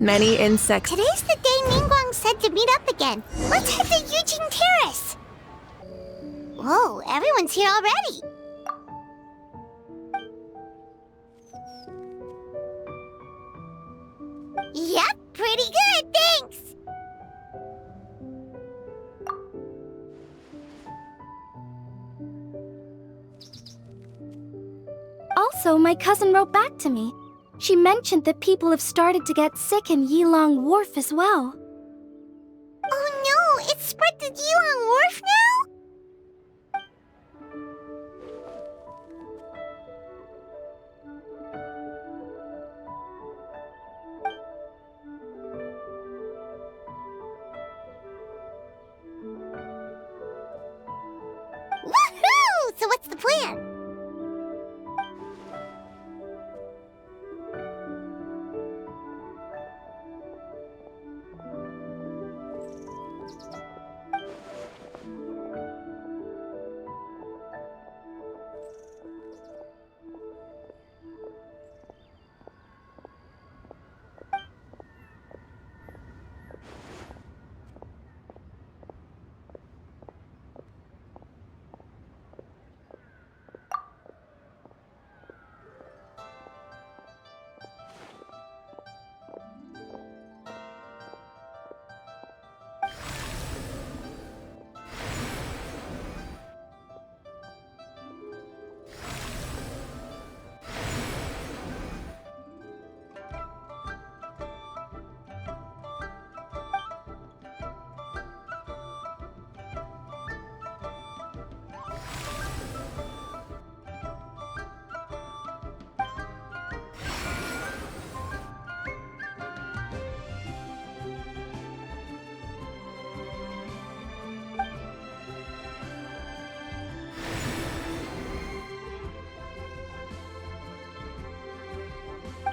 Many insects. Today's the day Ningguang said to meet up again. Let's head to Yujing Terrace. Whoa, everyone's here already. Yep, pretty good, thanks. Also, my cousin wrote back to me. She mentioned that people have started to get sick in Yilong Wharf as well. Oh no, it's spread to Yilong Wharf now? Woohoo! So what's the plan?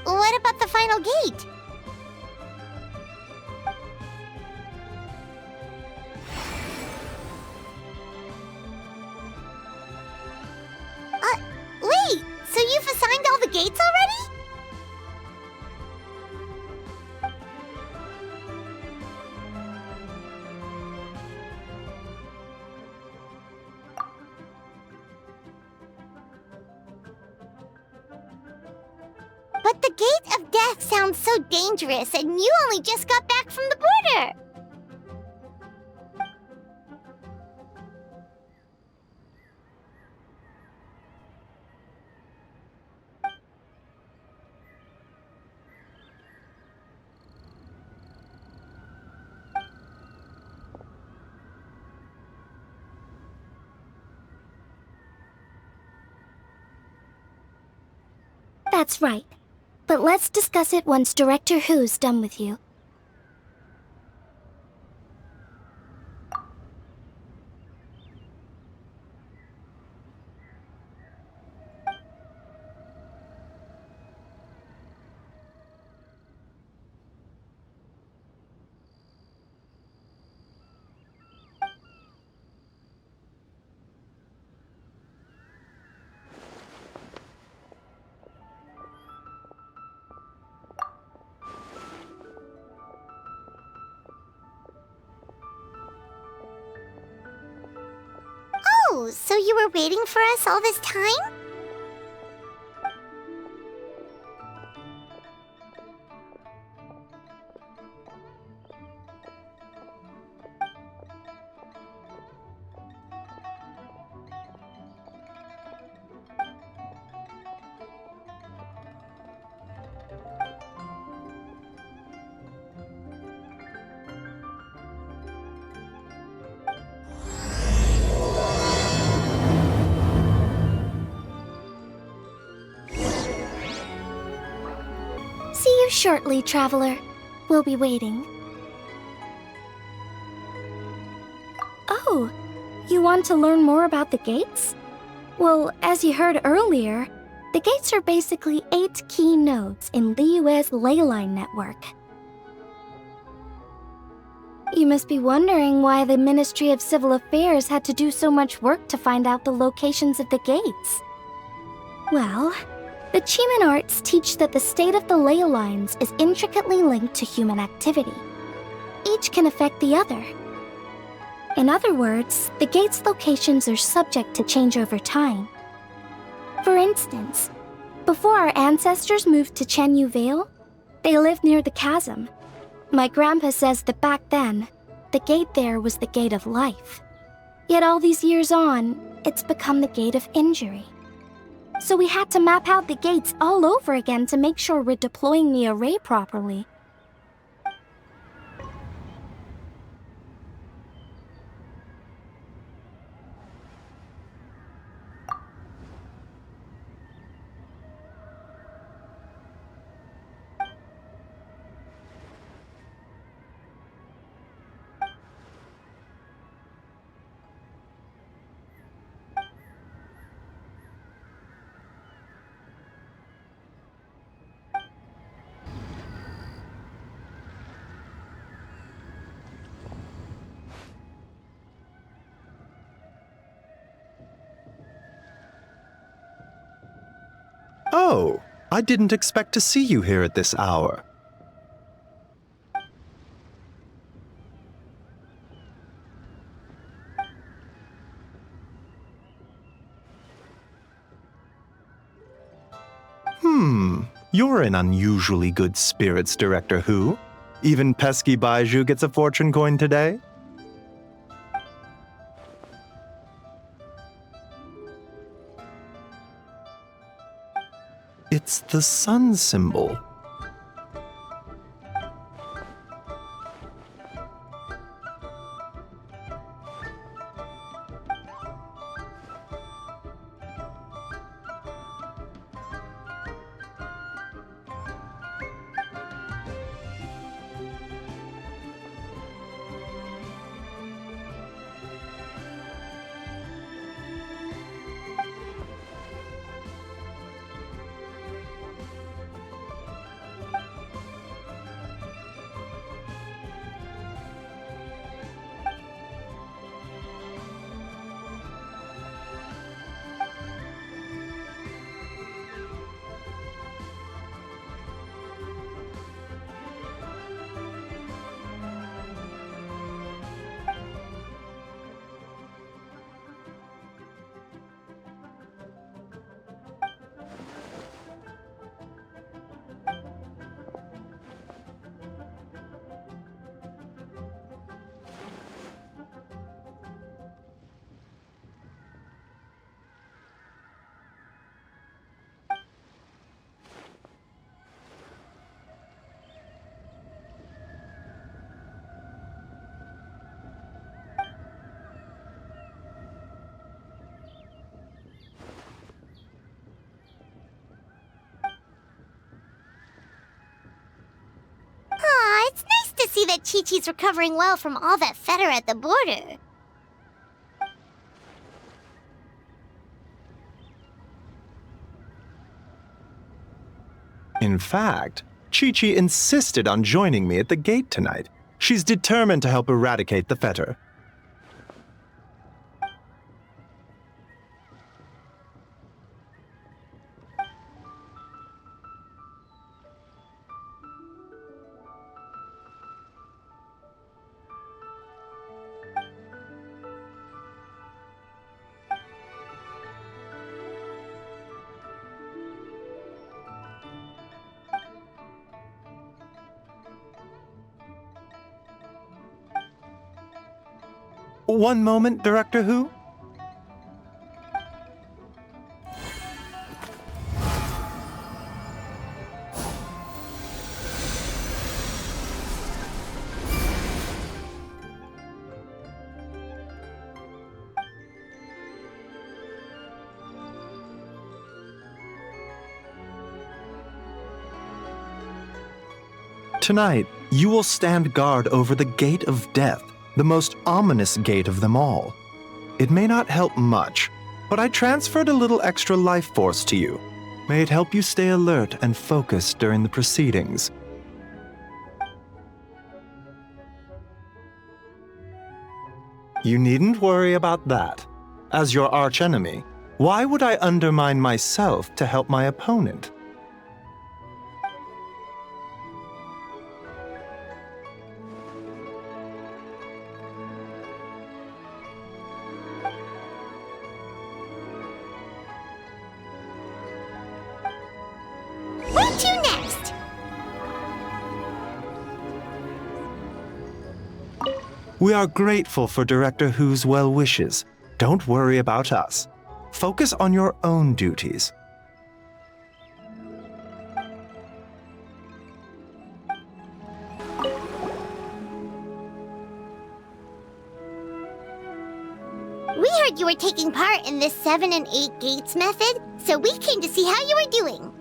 What about the final gate? Wait, so you've assigned all the gates already? But the Gate of Death sounds so dangerous, and you only just got back from the border! That's right. But let's discuss it once Director Hu's done with you. Oh, so you were waiting for us all this time? See you shortly, Traveler. We'll be waiting. Oh, you want to learn more about the gates? Well, as you heard earlier, the gates are basically 8 key nodes in Liyue's ley line network. You must be wondering why the Ministry of Civil Affairs had to do so much work to find out the locations of the gates. Well, The Qimen arts teach that the state of the ley lines is intricately linked to human activity. Each can affect the other. In other words, the gate's locations are subject to change over time. For instance, before our ancestors moved to Chenyu Vale, they lived near the chasm. My grandpa says that back then, the gate there was the gate of life. Yet all these years on, it's become the gate of injury. So we had to map out the gates all over again to make sure we're deploying the array properly. Oh, I didn't expect to see you here at this hour. You're in unusually good spirits, Director Who. Even pesky Baizhu gets a fortune coin today? It's the sun symbol. It's nice to see that Qiqi's recovering well from all that fetter at the border. In fact, Qiqi insisted on joining me at the gate tonight. She's determined to help eradicate the fetter. One moment, Director Who. Tonight, you will stand guard over the Gate of Death, the most ominous gate of them all. It may not help much, but I transferred a little extra life force to you. May it help you stay alert and focused during the proceedings. You needn't worry about that. As your archenemy, Why would I undermine myself to help my opponent? Where to next? We are grateful for Director Hu's well wishes. Don't worry about us. Focus on your own duties. We heard you were taking part in this 7 and 8 gates method, so we came to see how you were doing.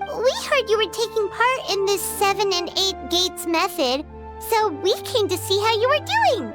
We heard you were taking part in this 7 and 8 gates method, so we came to see how you were doing.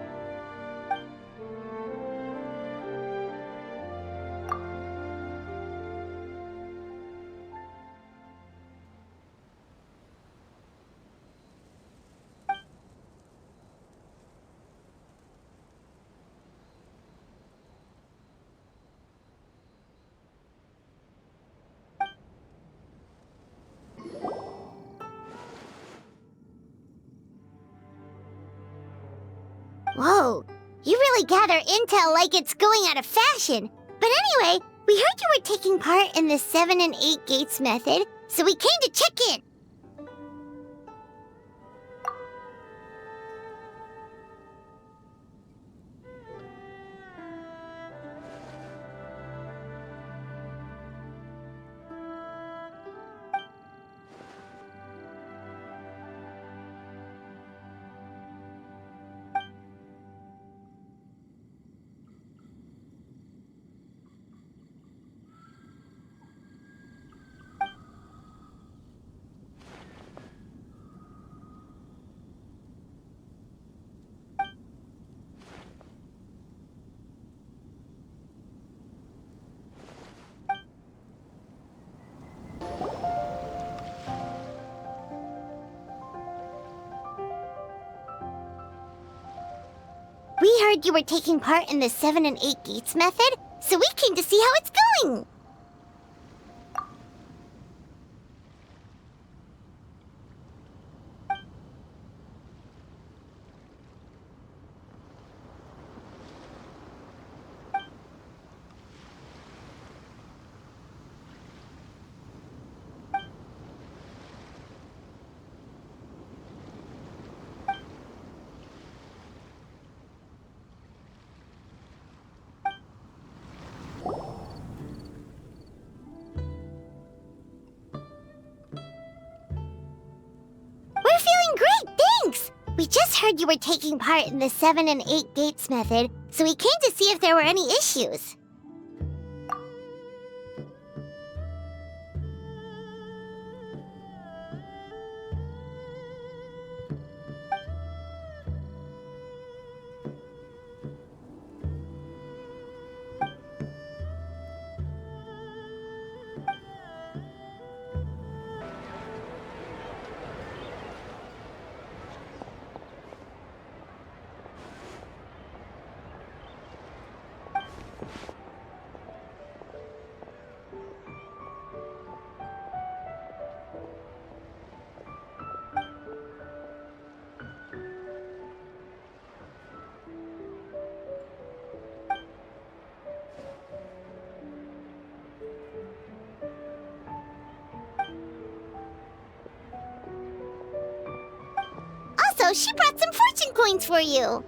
Whoa, you really gather intel like it's going out of fashion. But anyway, we heard you were taking part in the 7 and 8 gates method, so we came to check in. We heard you were taking part in the 7 and 8 gates method, so we came to see how it's going. We're feeling great, thanks! We just heard you were taking part in the 7 and 8 gates method, so we came to see if there were any issues. Also, she brought some fortune coins for you.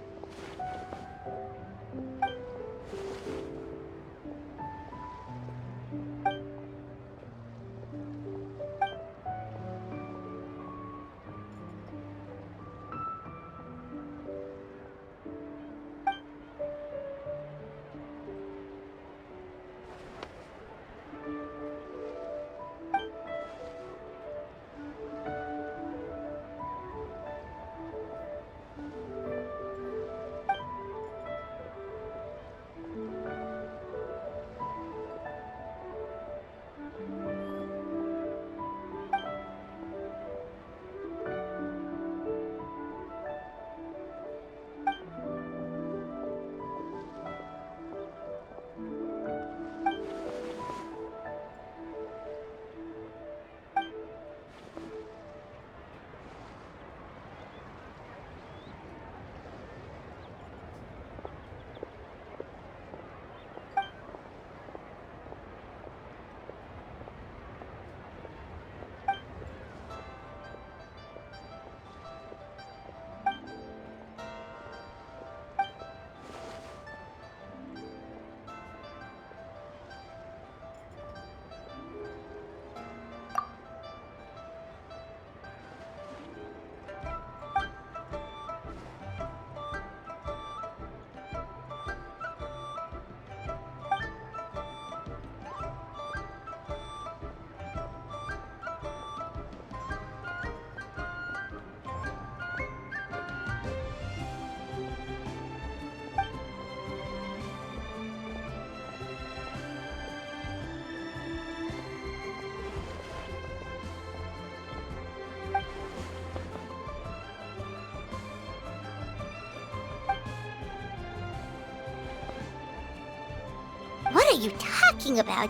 are you talking about?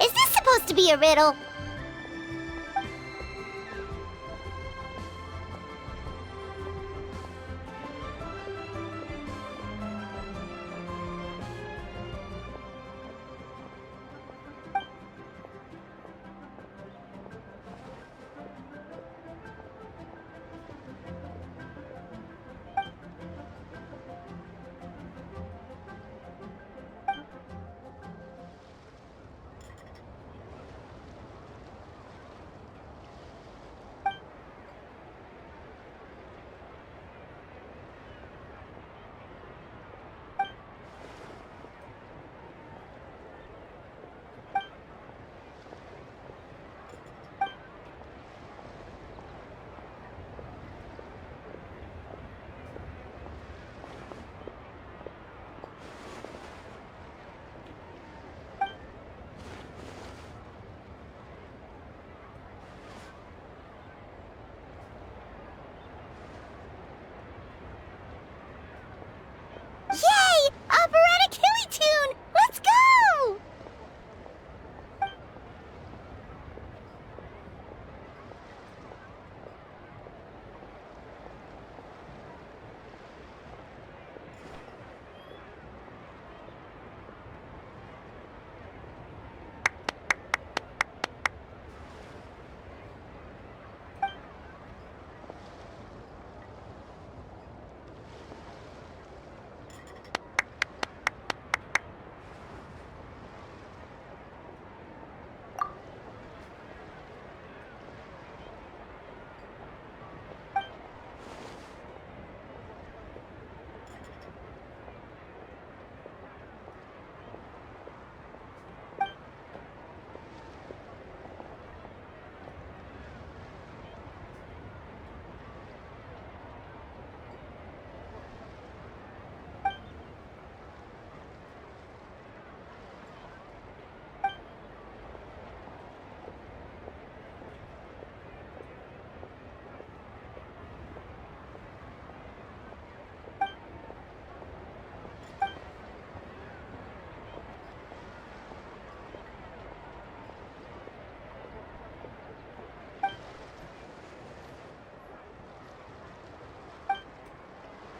Is this supposed to be a riddle? Yay! Operatic Hilitune! Let's go!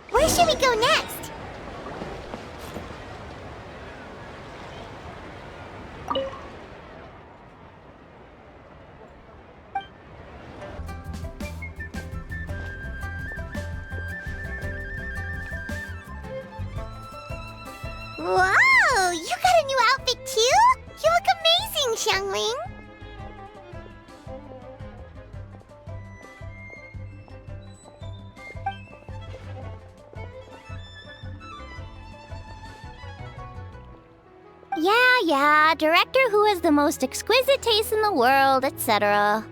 Where should we go next? Whoa! You got a new outfit too? You look amazing, Xiangling! Yeah, director who has the most exquisite taste in the world, etc.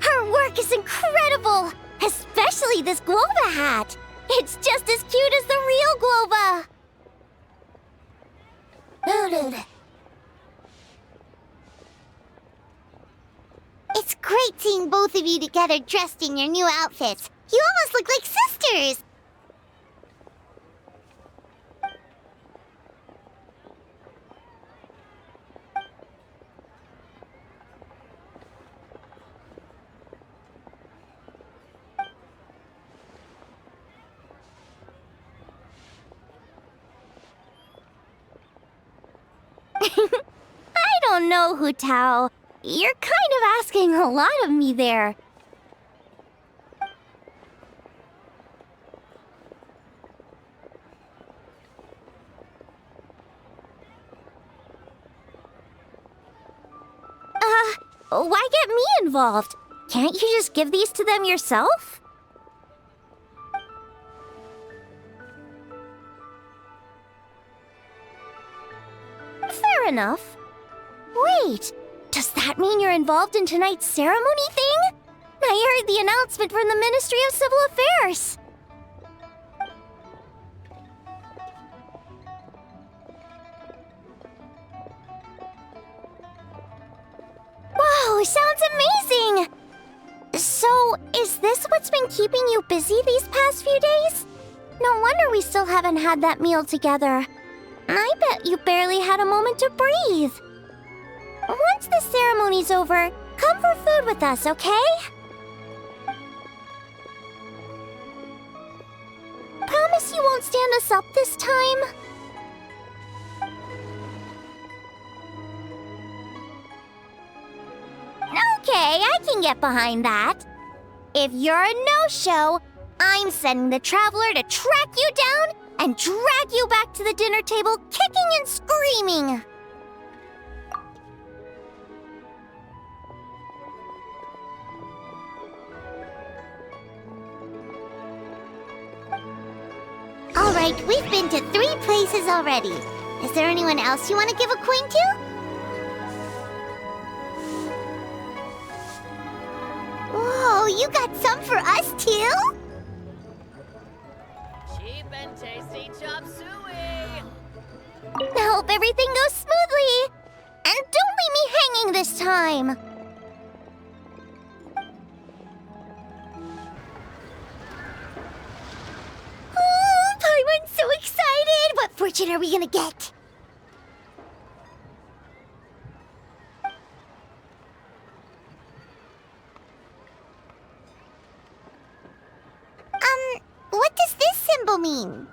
Her work is incredible! Especially this guava hat! It's just as cute as the real guava! It's great seeing both of you together dressed in your new outfits. You almost look like sisters! I don't know, Hu Tao. You're kind of asking a lot of me there. Why get me involved? Can't you just give these to them yourself? Fair enough. Wait, does that mean you're involved in tonight's ceremony thing? I heard the announcement from the Ministry of Civil Affairs. Sounds amazing! So, is this what's been keeping you busy these past few days? No wonder we still haven't had that meal together. I bet you barely had a moment to breathe. Once the ceremony's over, come for food with us, okay? Promise you won't stand us up this time? Okay, I can get behind that. If you're a no-show, I'm sending the Traveler to track you down and drag you back to the dinner table kicking and screaming. Alright, we've been to 3 places already. Is there anyone else you want to give a coin to? Whoa, you got some for us too? Cheap and tasty chop suey! I hope everything goes smoothly. And don't leave me hanging this time. Oh, Paimon's so excited! What fortune are we gonna get? What does this symbol mean?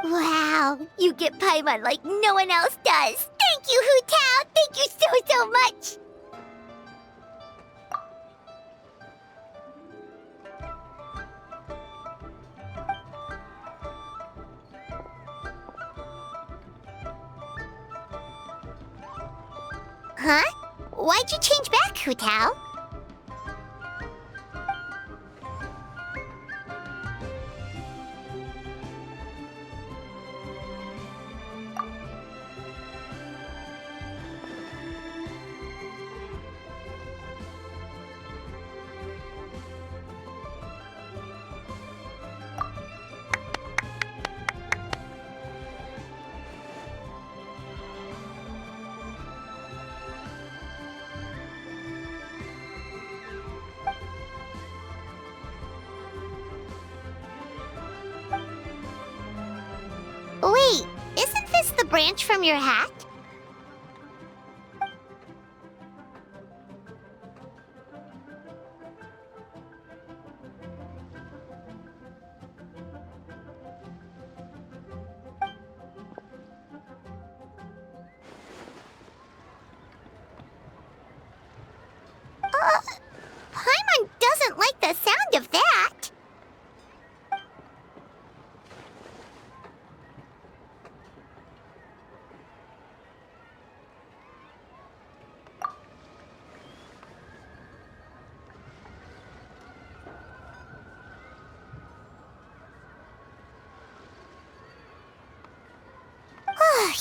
Wow, you get Paimon like no one else does. Thank you, Hu Tao. Thank you so much. Huh? Why'd you change back, Hu Tao? Wait, isn't this the branch from your hat? Paimon doesn't like the sound of that.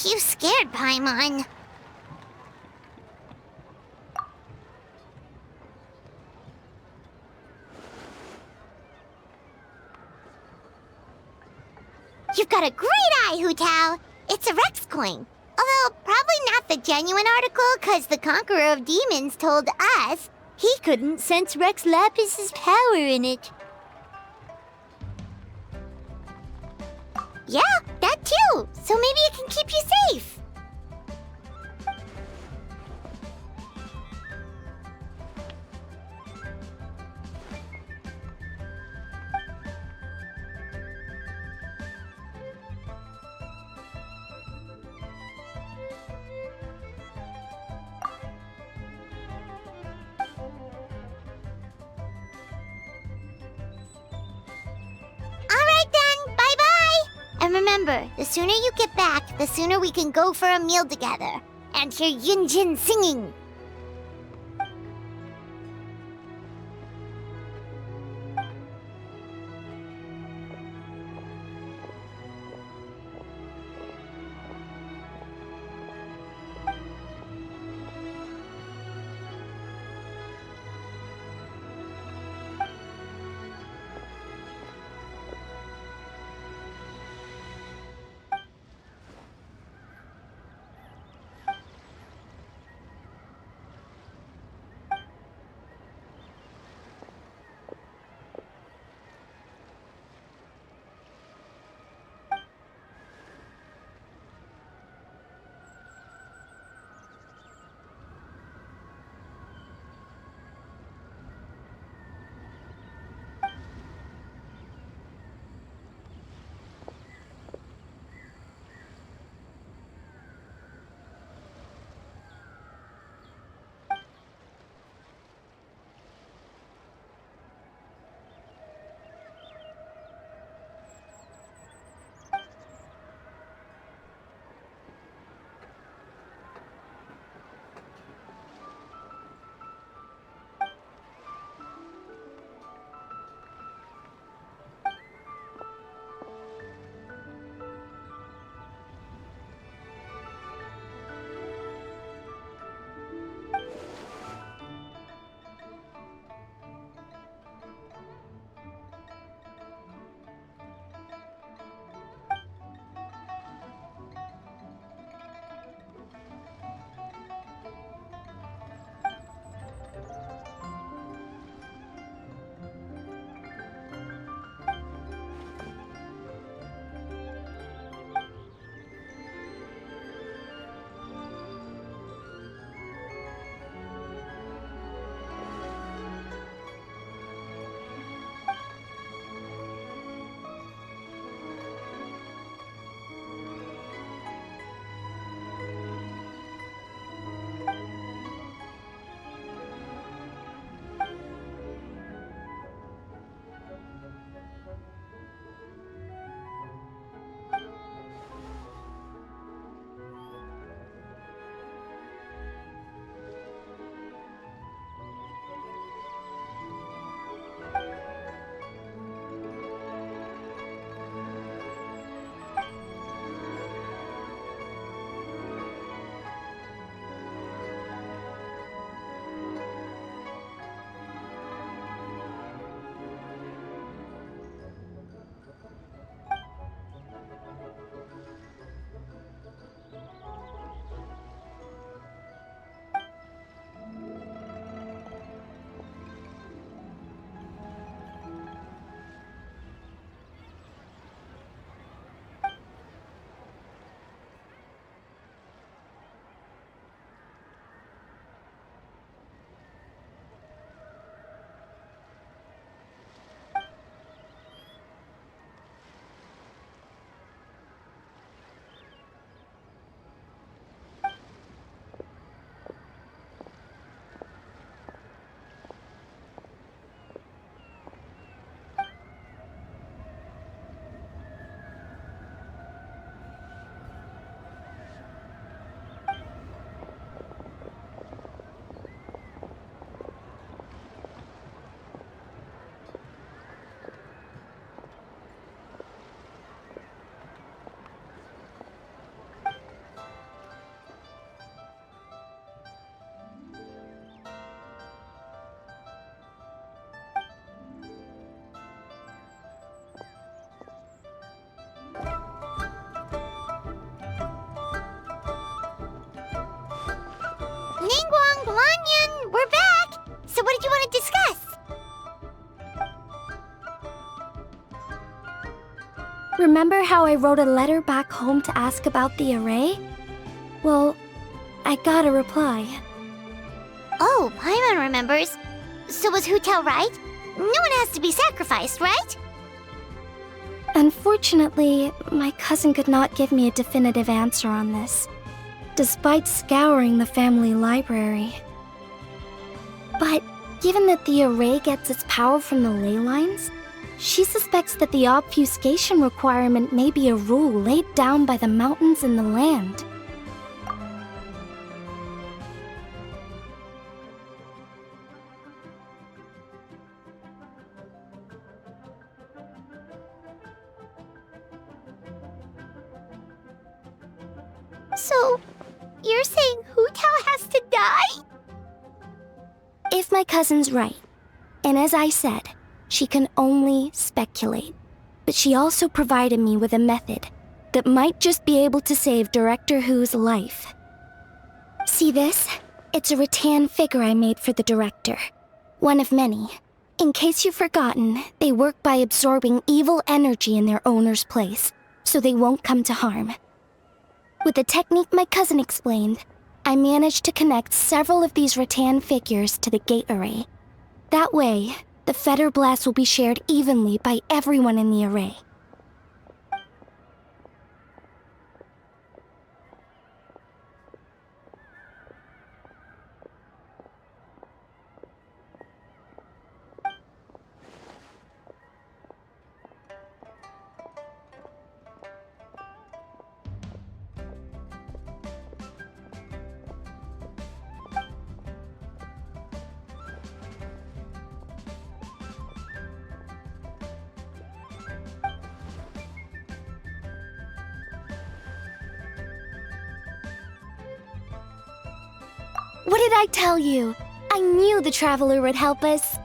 You scared Paimon. You've got a great eye, Hu Tao. It's a Rex coin. Although, probably not the genuine article, because the Conqueror of Demons told us he couldn't sense Rex Lapis's power in it. Yeah, that too. So maybe it can keep you safe. And remember, the sooner you get back, the sooner we can go for a meal together. And hear Yunjin singing. Remember how I wrote a letter back home to ask about the array? Well, I got a reply. Oh, Paimon remembers. So was Hu Tao right? No one has to be sacrificed, right? Unfortunately, my cousin could not give me a definitive answer on this, despite scouring the family library. But given that the array gets its power from the ley lines, she suspects that the obfuscation requirement may be a rule laid down by the mountains and the land. So, you're saying Hu Tao has to die? If my cousin's right, and as I said, she can only speculate, but she also provided me with a method that might just be able to save Director Hu's life. See this? It's a rattan figure I made for the director. One of many. In case you've forgotten, they work by absorbing evil energy in their owner's place, so they won't come to harm. With the technique my cousin explained, I managed to connect several of these rattan figures to the gate array. That way, the Fetter Blast will be shared evenly by everyone in the array. What did I tell you? I knew the Traveler would help us.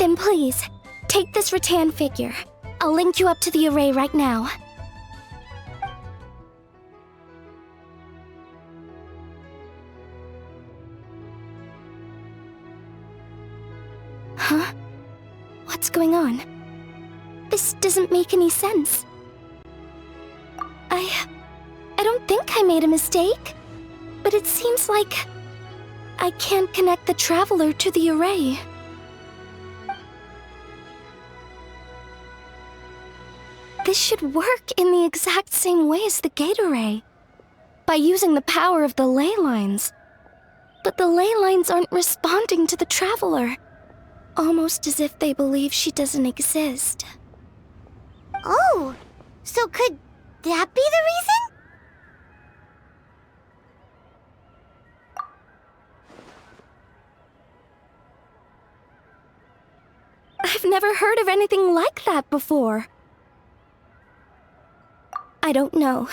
Then please, take this rattan figure. I'll link you up to the array right now. Huh? What's going on? This doesn't make any sense. I don't think I made a mistake, but it seems like I can't connect the Traveler to the array. This should work in the exact same way as the gate array, by using the power of the ley lines. But the ley lines aren't responding to the Traveler, almost as if they believe she doesn't exist. Oh, so could that be the reason? I've never heard of anything like that before. I don't know.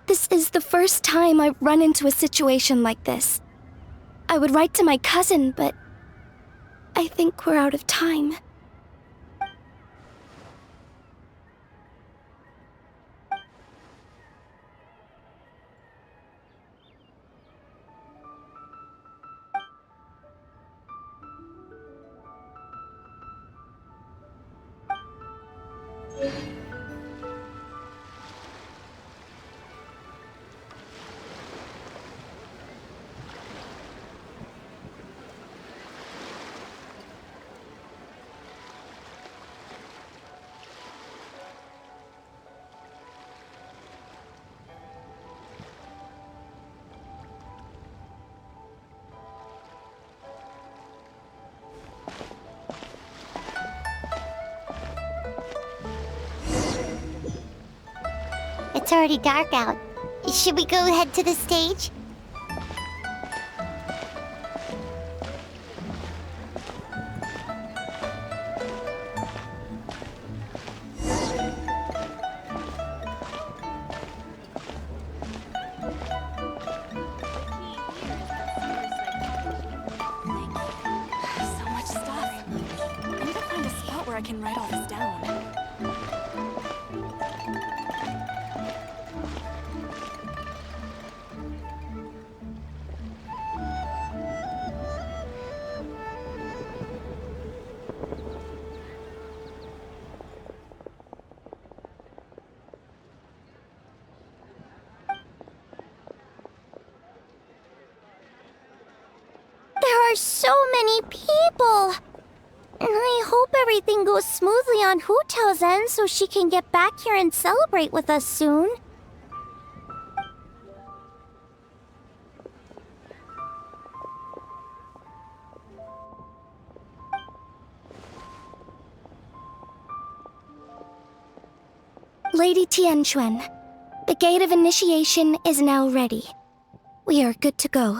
This is the first time I've run into a situation like this. I would write to my cousin, but I think we're out of time. It's already dark out. Should we go head to the stage? So much stuff. I need to find a spot where I can write all this down. are so many people. I hope everything goes smoothly on Hu Tao's end so she can get back here and celebrate with us soon. Lady Tianquan, the Gate of Initiation is now ready. We are good to go.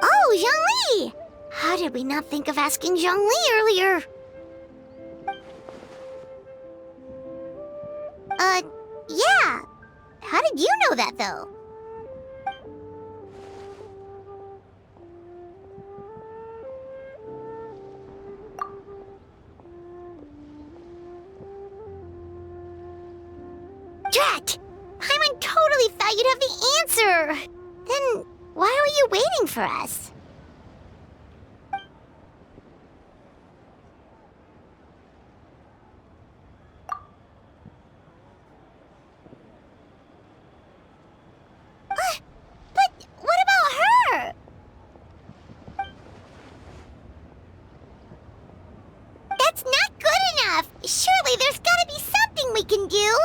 Oh, Zhongli! How did we not think of asking Zhongli earlier? Yeah. How did you know that, though? Drat! Paimon totally thought you'd have the answer! Then why were you waiting for us? But what about her? That's not good enough! Surely there's gotta be something we can do!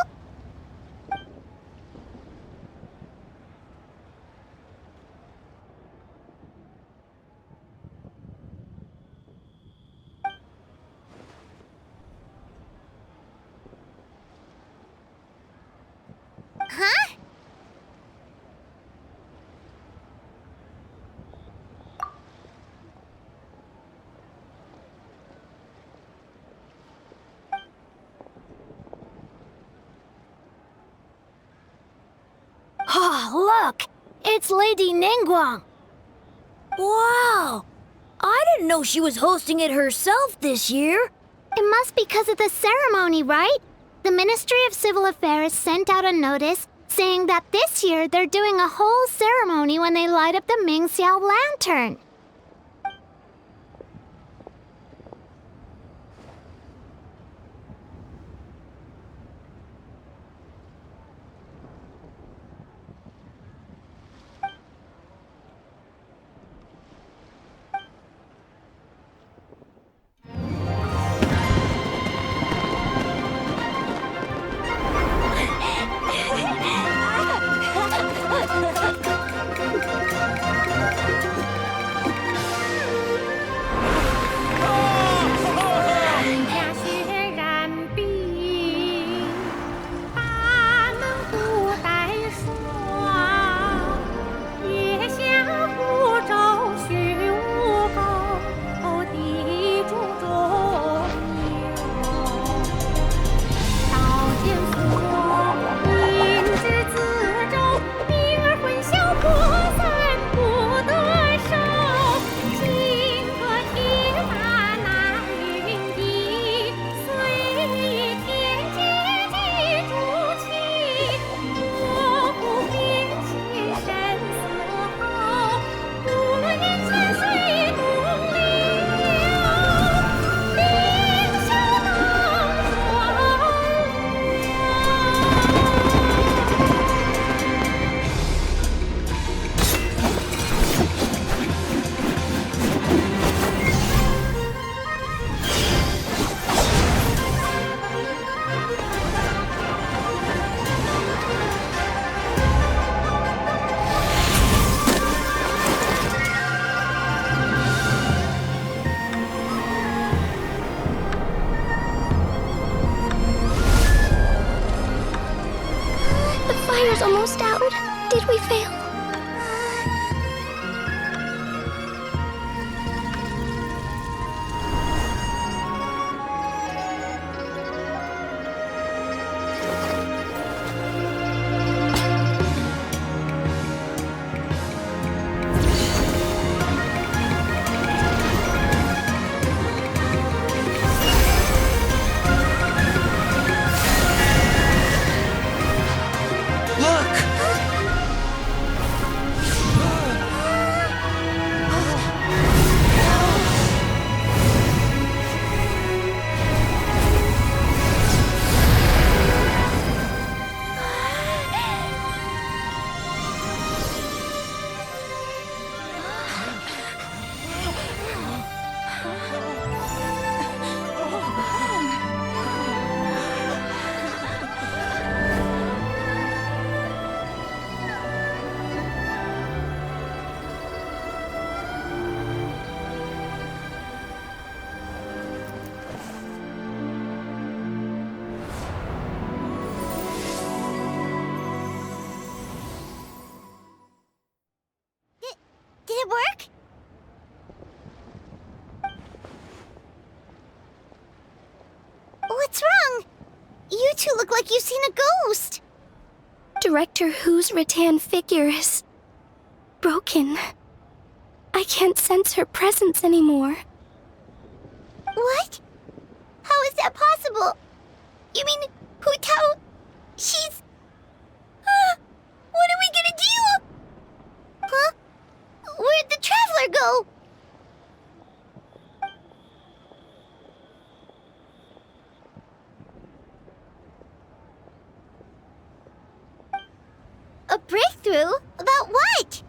Huh? Oh, look! It's Lady Ningguang! Wow! I didn't know she was hosting it herself this year! It must be because of the ceremony, right? The Ministry of Civil Affairs sent out a notice saying that this year they're doing a whole ceremony when they light up the Ming Xiao lantern. Fire's almost out. Did we fail? two look like you've seen a ghost. Director Hu's rattan figure is broken. I can't sense her presence anymore. What? How is that possible? You mean Hu Tao? She's... what are we gonna do? Huh? Where'd the Traveler go? A breakthrough? About what?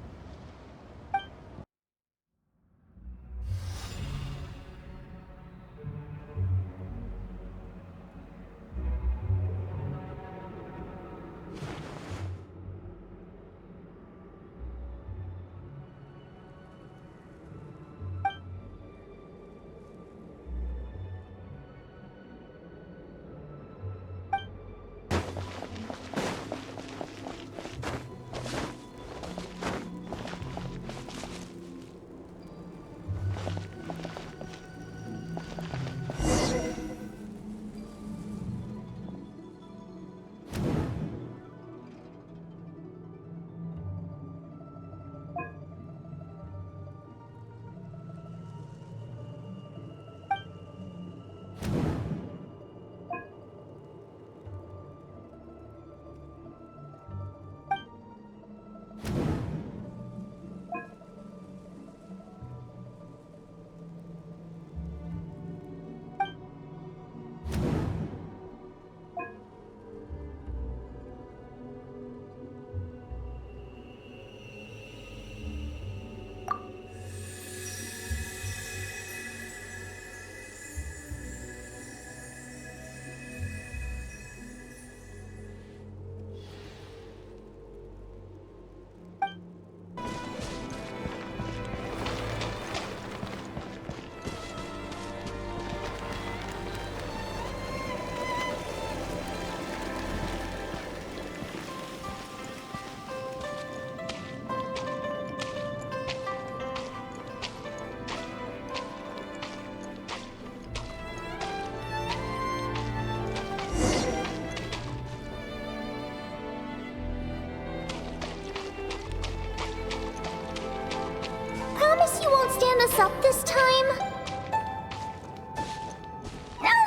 Stand us up this time?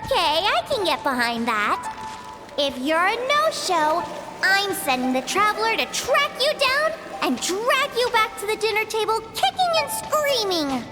Okay, I can get behind that. If you're a no-show, I'm sending the Traveler to track you down and drag you back to the dinner table kicking and screaming.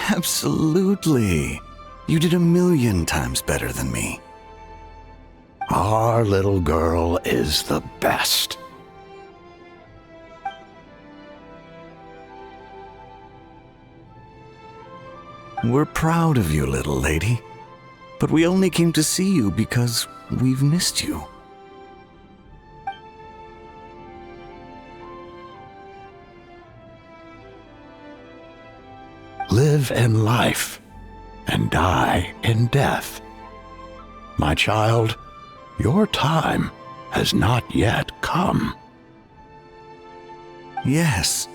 Absolutely. You did 1,000,000 times better than me. Our little girl is the best. We're proud of you, little lady. But we only came to see you because we've missed you. Live in life and die in death. My child, your time has not yet come. Yes,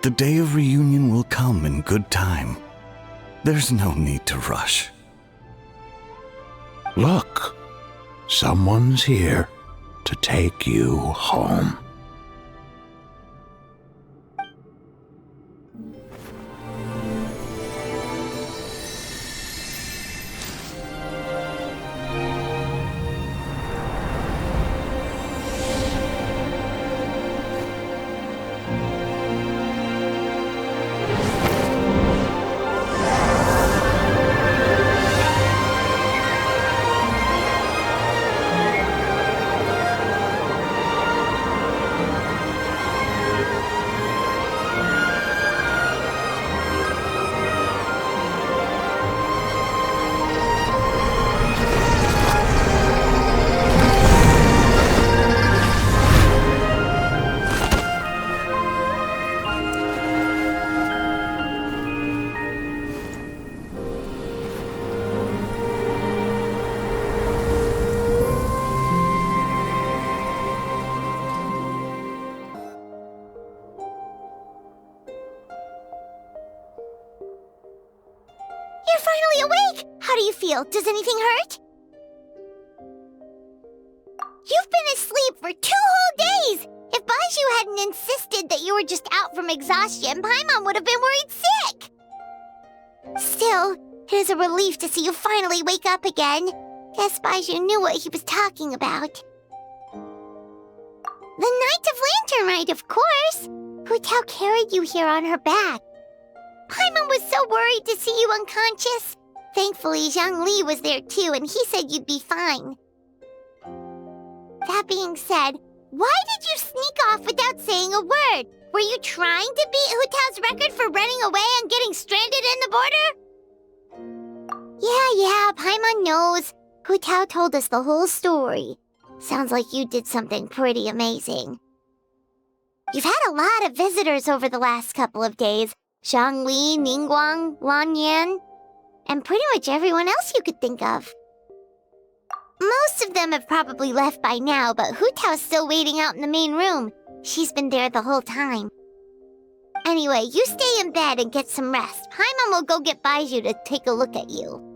The day of reunion will come in good time. There's no need to rush. Look, someone's here to take you home. You're finally awake! How do you feel? Does anything hurt? You've been asleep for 2 whole days! If Baizhu hadn't insisted that you were just out from exhaustion, Paimon would have been worried sick! Still, it is a relief to see you finally wake up again. Guess Baizhu knew what he was talking about. The Knight of Lantern Rite, of course! Hu Tao carried you here on her back. Paimon was so worried to see you unconscious. Thankfully, Zhongli was there too, and he said you'd be fine. That being said, why did you sneak off without saying a word? Were you trying to beat Hu Tao's record for running away and getting stranded in the border? Yeah, Paimon knows. Hu Tao told us the whole story. Sounds like you did something pretty amazing. You've had a lot of visitors over the last couple of days. Zhongli, Ningguang, Lan Yan, and pretty much everyone else you could think of. Most of them have probably left by now, but Hu Tao's still waiting out in the main room. She's been there the whole time. Anyway, you stay in bed and get some rest. Paimon will go get Baizhu to take a look at you.